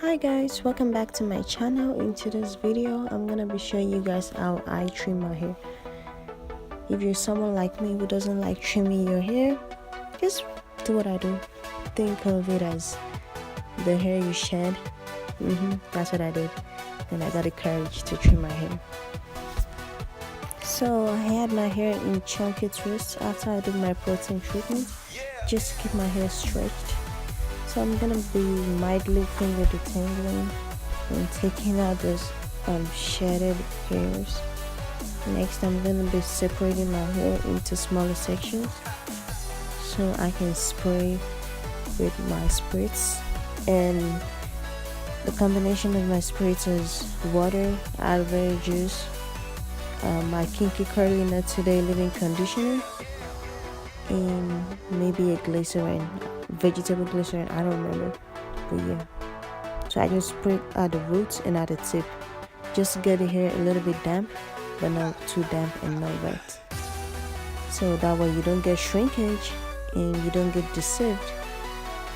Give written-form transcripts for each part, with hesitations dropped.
Hi guys, welcome back to my channel. In today's video I'm gonna be showing you guys how I trim my hair. If you're someone like me who doesn't like trimming your hair, just do what I do. Think of it as the hair you shed. That's what I did, and I got the courage to trim my hair. So I had my hair in chunky twists after I did my protein treatment, just to keep my hair stretched. So I'm gonna be mildly finger detangling and taking out those shedded hairs. Next, I'm gonna be separating my hair into smaller sections so I can spray with my spritz. And the combination of my spritz is water, aloe vera juice, my Kinky Curly Nut Today leave-in conditioner, and maybe a glycerin, vegetable glycerin, I don't remember, but yeah. So I just spray at the roots and at the tip, just to get the hair a little bit damp, but not too damp and not wet, so that way you don't get shrinkage and you don't get deceived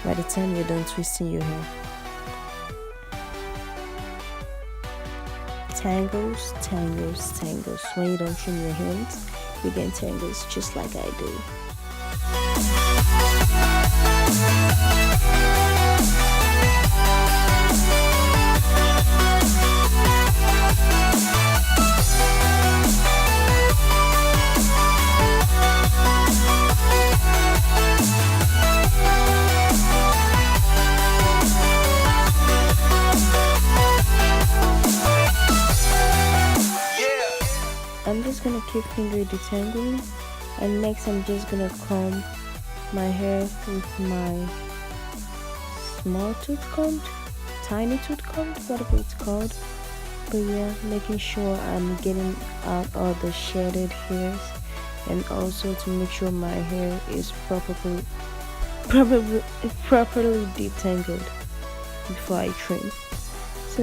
by the time you're done twisting your hair. Tangles, tangles, tangles. When you don't trim your hands, you get tangles just like I do. I'm just gonna keep finger detangling, and next I'm just gonna comb my hair with my small tooth comb, tiny tooth comb, whatever it's called. But yeah, making sure I'm getting out all the shedded hairs, and also to make sure my hair is properly detangled before I trim. So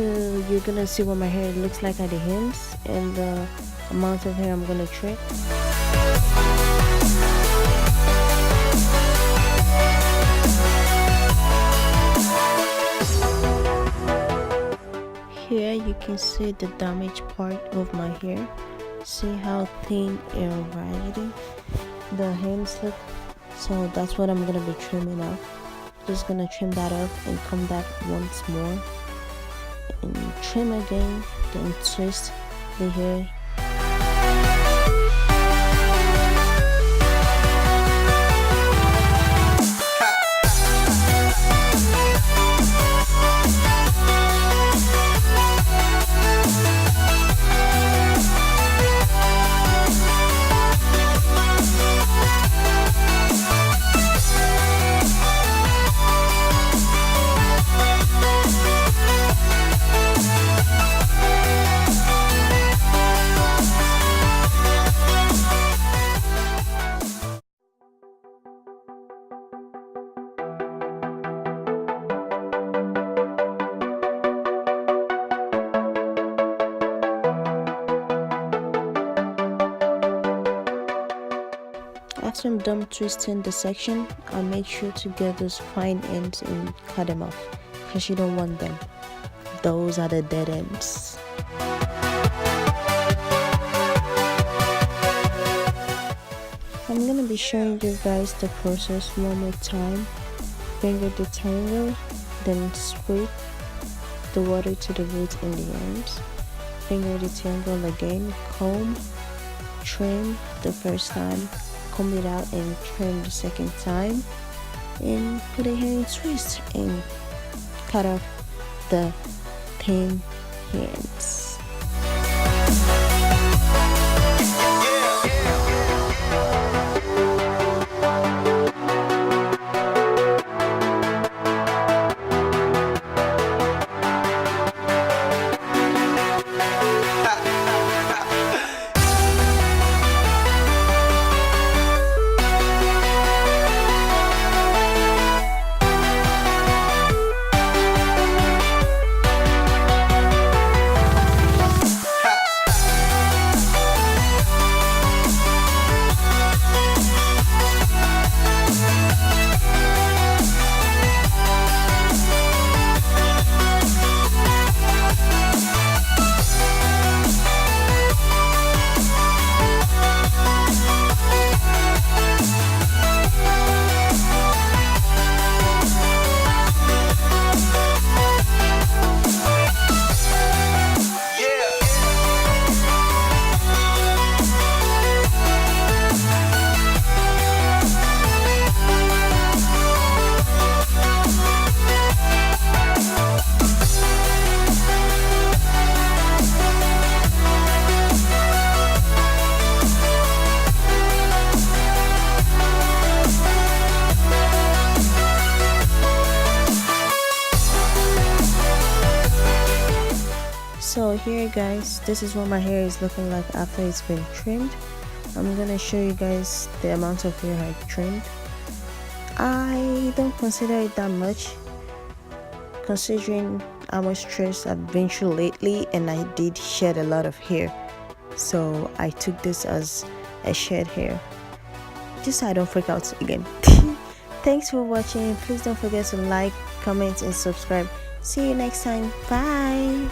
you're gonna see what my hair looks like at the ends and the amount of hair I'm gonna trim. Here you can see the damaged part of my hair. See how thin and raggedy the hands look? So that's what I'm gonna be trimming off. Just gonna trim that off and come back once more and trim again, then twist the hair. After I'm done twisting the section, I'll make sure to get those fine ends and cut them off, because you don't want them. Those are the dead ends. I'm gonna be showing you guys the process one more time. Finger detangle, then spray the water to the roots and the ends. Finger detangle again, comb, trim the first time, comb it out and trim the second time, and put a hair in twist and cut off the thin hands. So here guys, this is what my hair is looking like after it's been trimmed. I'm gonna show you guys the amount of hair I trimmed. I don't consider it that much considering how much stress I've been through lately, and I did shed a lot of hair, so I took this as a shed hair just so I don't freak out again. Thanks for watching. Please don't forget to like, comment and subscribe. See you next time. Bye.